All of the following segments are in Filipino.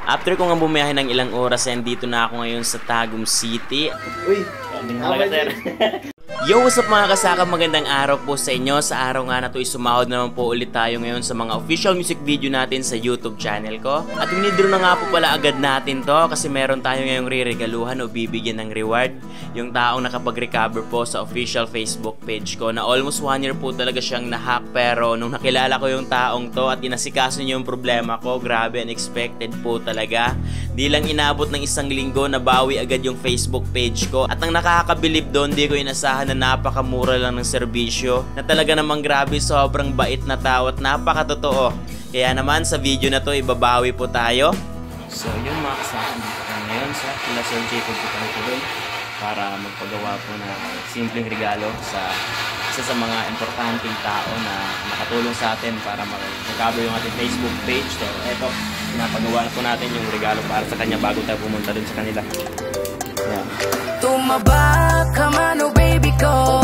After ko nga bumiyahe ng ilang oras, dito na ako ngayon sa Tagum City. Uy! Yo, what's up mga kasaka? Magandang araw po sa inyo. Sa araw nga na to, sumahod naman po ulit tayo ngayon sa mga official music video natin sa YouTube channel ko. At winidro na nga po pala agad natin to kasi meron tayo ngayong riregaluhan o bibigyan ng reward. Yung taong nakapag-recover po sa official Facebook page ko na almost 1 year po talaga siyang nahack. Pero nung nakilala ko yung taong to at inasikaso niyo yung problema ko, grabe, unexpected po talaga. Di lang inabot ng 1 linggo, nabawi agad yung Facebook page ko. At ang nakakabilib doon, di ko inasahan na napakamura lang ng serbisyo, na talaga namang grabe, sobrang bait na tao at napakatotoo. Kaya naman sa video na to, ibabawi po tayo. So yun mga kasama, dito ka ngayon sa kila Sir Jacob Putantuloy para magpagawa po na simpleng regalo sa isa sa mga importanteng tao na nakatulong sa atin para mag-recover yung ating Facebook page. So eto, pinapagawa po natin yung regalo para sa kanya bago tayo pumunta dun sa kanila. Yan. Tumaba ka man, oh baby ko.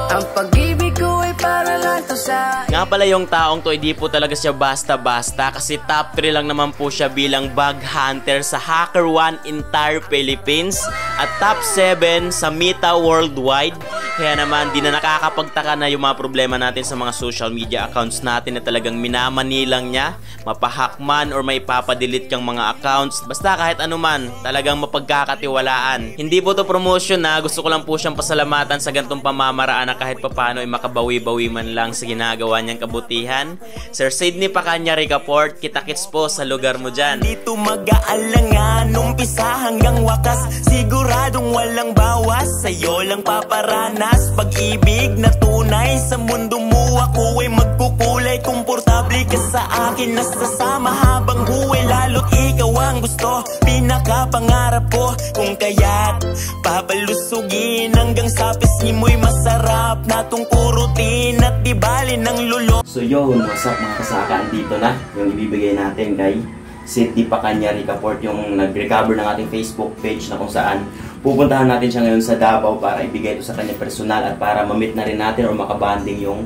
Ang pag-ibig ko ay para lang to sa... Nga pala yung taong to, hindi po talaga siya basta-basta kasi top 3 lang naman po siya bilang bug hunter sa HackerOne entire Philippines at top 7 sa Meta worldwide. Kaya naman, di na nakakapagtaka na yung mga problema natin sa mga social media accounts natin na talagang minamanilang niya, mapahack man or may papadelete kang mga accounts. Basta kahit anuman, talagang mapagkakatiwalaan. Hindi po to promotion na, gusto ko lang po siyang pasalamatan sa gantong pamamaraan na kahit papano ay makabawi-bawi man lang sa ginagawa niyang kabutihan. Sir Sydney Pacanya Ricaport, kita-kits po sa lugar mo dyan. Dito mag-aalangan, umpisa hanggang wakas, siguradong walang bawas, sa'yo lang paparana. Pag-ibig na tunay sa mundo mo, ako ay magkukulay. Komportable ka sa akin, nasasama habang buhay. Lalo't ikaw ang gusto, pinakapangarap ko. Kung kaya't papalusugin hanggang sa pisngi mo'y masarap na tong kurutin at di bali ng lulo. So yun, what's up mga kasaka, andito na yung ibibigay natin kay Sydney Pacanya Ricaport, yung nag-recover ng ating Facebook page na kung saan pupuntahan natin siya ngayon sa Davao para ibigay ito sa kanya personal at para ma-meet na rin natin o makabanding yung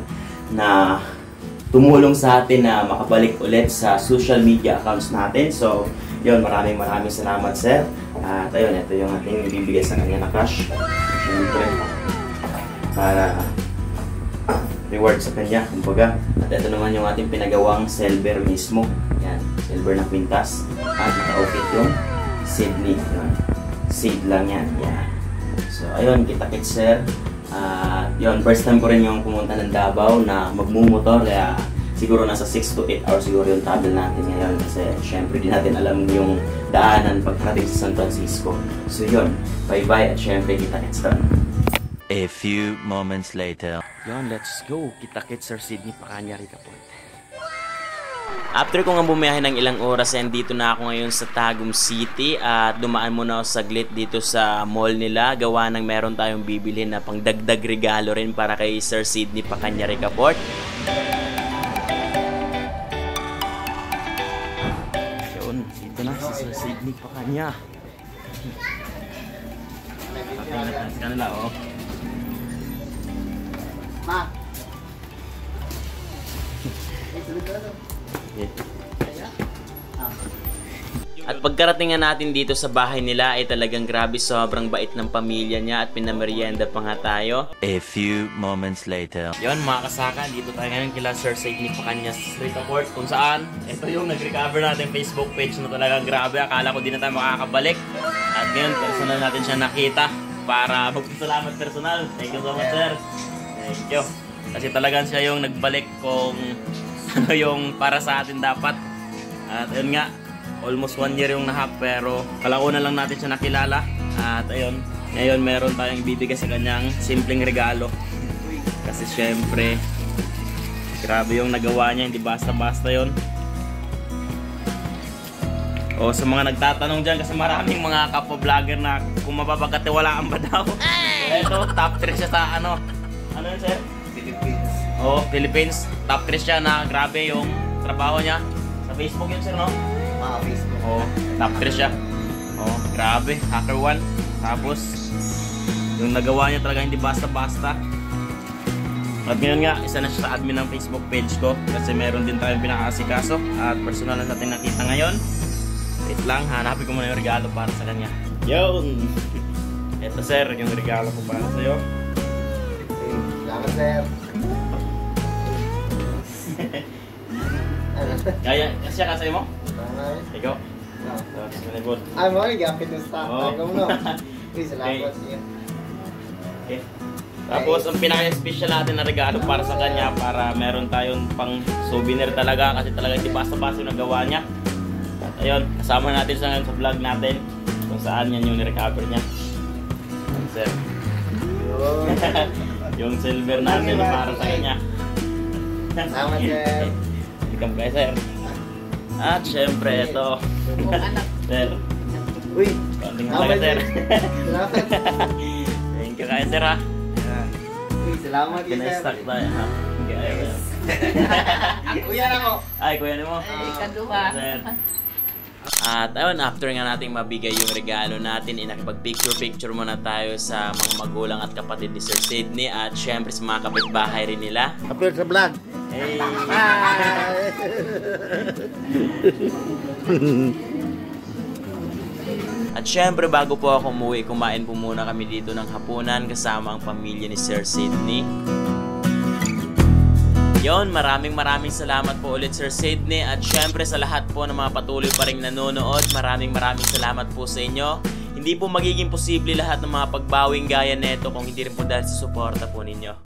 na tumulong sa atin na makabalik ulit sa social media accounts natin. So yun, maraming salamat sir. At ayun, ito yung ating ibibigay sa kanya na cash. Siyempre, para reward sa kanya, kumbaga. At ito naman yung ating pinagawang silver mismo. Yan, silver na kwintas. At naka-outfit yung Sydney. Yun. Seed lang yan. Yeah. So, ayun, kita-kits sir. Yun, first time ko rin yung pumunta ng Davao na magmumotor. Kaya siguro nasa 6 to 8 hours siguro yung travel natin ngayon. Kasi syempre di natin alam yung daanan pagkarating sa San Francisco. So yun, bye-bye at syempre kita-kits doon. A few moments later. Yun, let's go. Kita-kits Sir Sydney Pacanya Ricaport. After ko nga bumiyahe ng ilang oras, dito na ako ngayon sa Tagum City at dumaan muna ako saglit dito sa mall nila. Gawa ng meron tayong bibilhin na pangdagdag regalo rin para kay Sir Sydney Pacanya Ricaport. Yun, dito na si Sir Sydney Pacanya. Patingin sa kanila, oh. Ma! At pagkarating nga natin dito sa bahay nila ay talagang grabe, sobrang bait ng pamilya niya at pinamerienda pa nga tayo. A few moments later. Yon mga kasaka, dito tayo ngayon kila Sir Sydney Pacanya Ricaport kung saan ito yung nag-recover natin Facebook page na talagang grabe. Akala ko di na tayo makakabalik. At ngayon personal natin siya nakita para magpasalamat personal. Thank you so much sir. Thank you. Kasi talagang siya yung nagbalik kung ano yung para sa atin dapat. At ayun nga, almost 1 year yung nahack pero kalaunan lang natin siya nakilala. At ayun, ngayon meron tayong ibibigay sa kanyang simpleng regalo. Kasi syempre, grabe yung nagawa niya, hindi basta-basta yun. O sa mga nagtatanong dyan, kasi maraming mga kapwa-vlogger na kung mapapagkatiwalaan ba daw. Ito, top 3 siya sa ano yun sir? Philippines. Oh, Philippines. Top 3 siya na grabe yung trabaho niya. Sa Facebook yun sir, no? Facebook. Oh, top 3 siya. Oh, grabe. HackerOne. Tapos, yung nagawa niya talaga hindi basta-basta. At ngayon nga, isa na siya sa admin ng Facebook page ko. Kasi meron din tayong pinakaasikaso. At personal na natin nakita ngayon. Wait lang, hanapin ko muna yung regalo para sa kanya. Yun! Ito sir, yung regalo ko para sa'yo. Salamat, sir. Kaya, kasya ka sa'yo mo? Salamat. Ikaw? Tapos manibod. Ay, mo, nag-apit ng stock. Oo. Ay, no. Okay, salamat. Okay. Okay. Tapos, ang pinaka-special natin na regalo para sa kanya, para meron tayong pang souvenir talaga, kasi talaga hindi basta-basta yung nagawa niya. At ayun, kasama natin sa ngayon sa vlog natin, kung saan yan yung nirecover niya. Sir. Yung silver natin na para sa kanya. Salamat, sir. Welcome kayo, sir. At syempre, ito. Sir. Uy, Konting halaga, sir. salamat. Thank you kayo, sir, ha. Uy, salamat, sir. Pina-stock tayo, ha. Okay, sir. Kuya na ko. Ay, kuya mo. Ikaduha. Sir. At ayun, after nga nating mabigay yung regalo natin, nakipag-picture-picture muna tayo sa mga magulang at kapatid ni Sir Sydney at syempre sa mga kapitbahay rin nila. Appear sa vlog. Hey! At syempre bago po ako umuwi, kumain po muna kami dito ng hapunan kasama ang pamilya ni Sir Sydney. Yon, maraming salamat po ulit Sir Sydney at syempre sa lahat po ng mga patuloy pa ring nanonood, maraming salamat po sa inyo. Hindi po magiging posible lahat ng mga pagbawing gaya neto kung hindi rin po dahil sa suporta po ninyo.